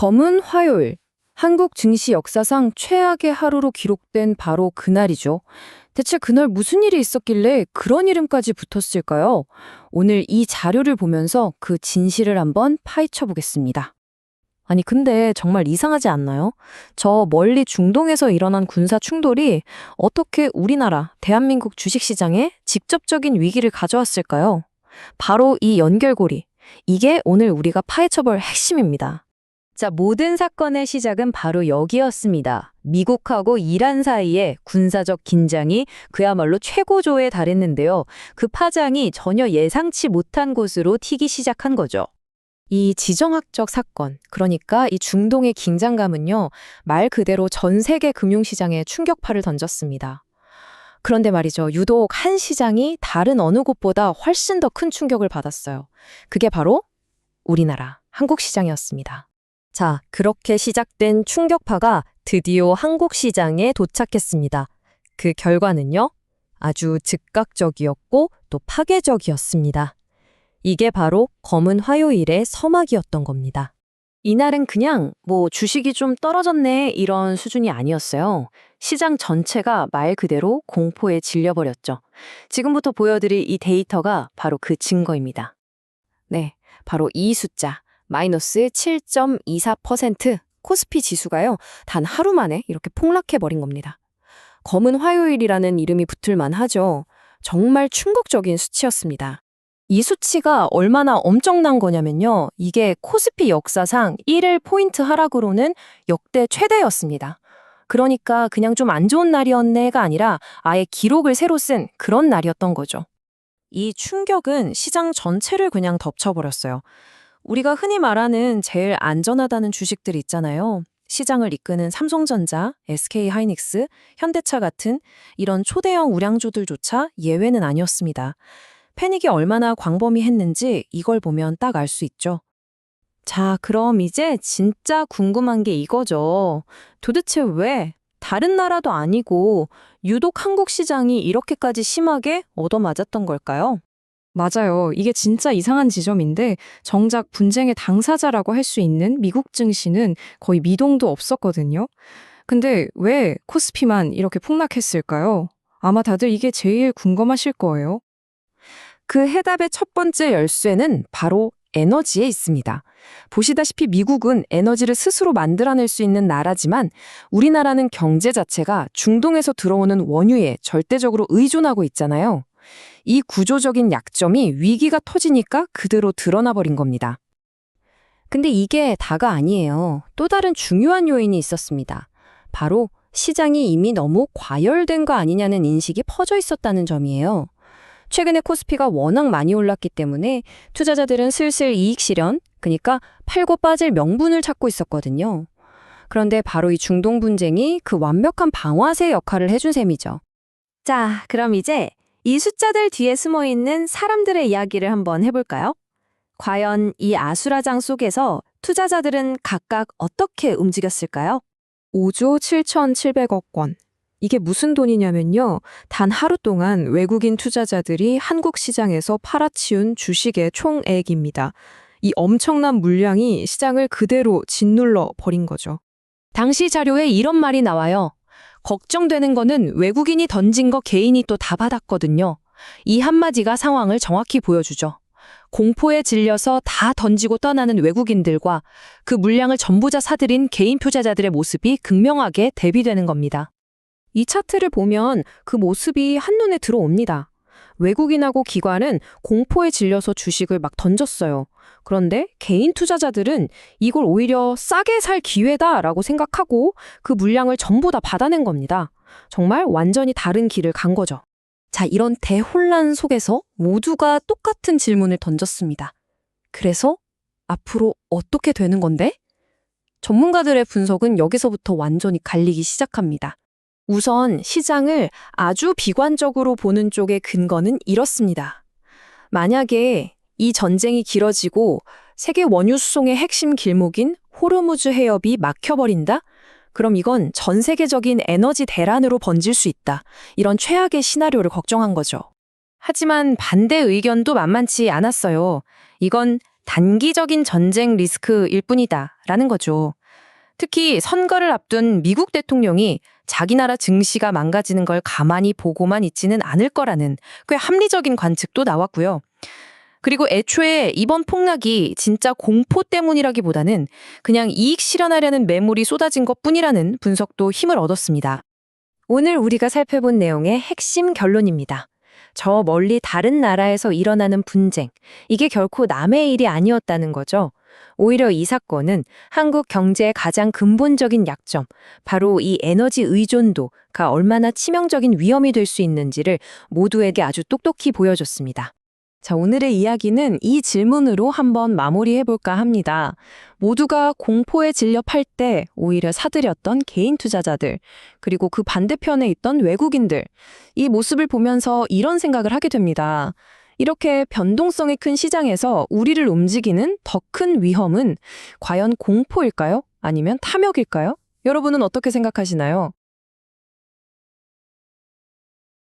검은 화요일, 한국 증시 역사상 최악의 하루로 기록된 바로 그날이죠. 대체 그날 무슨 일이 있었길래 그런 이름까지 붙었을까요? 오늘 이 자료를 보면서 그 진실을 한번 파헤쳐 보겠습니다. 아니, 근데 정말 이상하지 않나요? 저 멀리 중동에서 일어난 군사 충돌이 어떻게 우리나라, 대한민국 주식시장에 직접적인 위기를 가져왔을까요? 바로 이 연결고리. 이게 오늘 우리가 파헤쳐볼 핵심입니다. 자, 모든 사건의 시작은 바로 여기였습니다. 미국하고 이란 사이의 군사적 긴장이 그야말로 최고조에 달했는데요. 그 파장이 전혀 예상치 못한 곳으로 튀기 시작한 거죠. 이 지정학적 사건, 그러니까 이 중동의 긴장감은요, 말 그대로 전 세계 금융시장에 충격파를 던졌습니다. 그런데 말이죠, 유독 한 시장이 다른 어느 곳보다 훨씬 더 큰 충격을 받았어요. 그게 바로 우리나라, 한국 시장이었습니다. 자, 그렇게 시작된 충격파가 드디어 한국 시장에 도착했습니다. 그 결과는요, 아주 즉각적이었고 또 파괴적이었습니다. 이게 바로 검은 화요일의 서막이었던 겁니다. 이날은 그냥 주식이 좀 떨어졌네 이런 수준이 아니었어요. 시장 전체가 말 그대로 공포에 질려버렸죠. 지금부터 보여드릴 이 데이터가 바로 그 증거입니다. 네, 바로 이 숫자, 마이너스 7.24%, 코스피 지수가요, 단 하루 만에 이렇게 폭락해버린 겁니다. 검은 화요일이라는 이름이 붙을만 하죠. 정말 충격적인 수치였습니다. 이 수치가 얼마나 엄청난 거냐면요. 이게 코스피 역사상 1일 포인트 하락으로는 역대 최대였습니다. 그러니까 그냥 좀 안 좋은 날이었네가 아니라 아예 기록을 새로 쓴 그런 날이었던 거죠. 이 충격은 시장 전체를 그냥 덮쳐버렸어요. 우리가 흔히 말하는 제일 안전하다는 주식들 있잖아요. 시장을 이끄는 삼성전자, SK하이닉스, 현대차 같은 이런 초대형 우량주들조차 예외는 아니었습니다. 패닉이 얼마나 광범위했는지 이걸 보면 딱 알 수 있죠. 자, 그럼 이제 진짜 궁금한 게 이거죠. 도대체 왜 다른 나라도 아니고 유독 한국 시장이 이렇게까지 심하게 얻어맞았던 걸까요? 맞아요. 이게 진짜 이상한 지점인데 정작 분쟁의 당사자라고 할 수 있는 미국 증시는 거의 미동도 없었거든요. 근데 왜 코스피만 이렇게 폭락했을까요? 아마 다들 이게 제일 궁금하실 거예요. 그 해답의 첫 번째 열쇠는 바로 에너지에 있습니다. 보시다시피 미국은 에너지를 스스로 만들어낼 수 있는 나라지만 우리나라는 경제 자체가 중동에서 들어오는 원유에 절대적으로 의존하고 있잖아요. 이 구조적인 약점이 위기가 터지니까 그대로 드러나 버린 겁니다. 근데 이게 다가 아니에요. 또 다른 중요한 요인이 있었습니다. 바로 시장이 이미 너무 과열된 거 아니냐는 인식이 퍼져 있었다는 점이에요. 최근에 코스피가 워낙 많이 올랐기 때문에 투자자들은 슬슬 이익 실현, 그러니까 팔고 빠질 명분을 찾고 있었거든요. 그런데 바로 이 중동 분쟁이 그 완벽한 방아쇠 역할을 해준 셈이죠. 자, 그럼 이제 이 숫자들 뒤에 숨어 있는 사람들의 이야기를 한번 해볼까요? 과연 이 아수라장 속에서 투자자들은 각각 어떻게 움직였을까요? 5조 7,700억 원. 이게 무슨 돈이냐면요. 단 하루 동안 외국인 투자자들이 한국 시장에서 팔아치운 주식의 총액입니다. 이 엄청난 물량이 시장을 그대로 짓눌러 버린 거죠. 당시 자료에 이런 말이 나와요. 걱정되는 거는 외국인이 던진 거 개인이 또 다 받았거든요. 이 한마디가 상황을 정확히 보여주죠. 공포에 질려서 다 던지고 떠나는 외국인들과 그 물량을 전부 다 사들인 개인 투자자들의 모습이 극명하게 대비되는 겁니다. 이 차트를 보면 그 모습이 한눈에 들어옵니다. 외국인하고 기관은 공포에 질려서 주식을 막 던졌어요. 그런데 개인 투자자들은 이걸 오히려 싸게 살 기회다라고 생각하고 그 물량을 전부 다 받아낸 겁니다. 정말 완전히 다른 길을 간 거죠. 자, 이런 대혼란 속에서 모두가 똑같은 질문을 던졌습니다. 그래서 앞으로 어떻게 되는 건데? 전문가들의 분석은 여기서부터 완전히 갈리기 시작합니다. 우선 시장을 아주 비관적으로 보는 쪽의 근거는 이렇습니다. 만약에 이 전쟁이 길어지고 세계 원유 수송의 핵심 길목인 호르무즈 해협이 막혀버린다? 그럼 이건 전 세계적인 에너지 대란으로 번질 수 있다. 이런 최악의 시나리오를 걱정한 거죠. 하지만 반대 의견도 만만치 않았어요. 이건 단기적인 전쟁 리스크일 뿐이다라는 거죠. 특히 선거를 앞둔 미국 대통령이 자기 나라 증시가 망가지는 걸 가만히 보고만 있지는 않을 거라는 꽤 합리적인 관측도 나왔고요. 그리고 애초에 이번 폭락이 진짜 공포 때문이라기보다는 그냥 이익 실현하려는 매물이 쏟아진 것뿐이라는 분석도 힘을 얻었습니다. 오늘 우리가 살펴본 내용의 핵심 결론입니다. 저 멀리 다른 나라에서 일어나는 분쟁, 이게 결코 남의 일이 아니었다는 거죠. 오히려 이 사건은 한국 경제의 가장 근본적인 약점, 바로 이 에너지 의존도가 얼마나 치명적인 위험이 될 수 있는지를 모두에게 아주 똑똑히 보여줬습니다. 자, 오늘의 이야기는 이 질문으로 한번 마무리해볼까 합니다. 모두가 공포에 질렵할 때 오히려 사들였던 개인 투자자들, 그리고 그 반대편에 있던 외국인들, 이 모습을 보면서 이런 생각을 하게 됩니다. 이렇게 변동성이 큰 시장에서 우리를 움직이는 더 큰 위험은 과연 공포일까요? 아니면 탐욕일까요? 여러분은 어떻게 생각하시나요?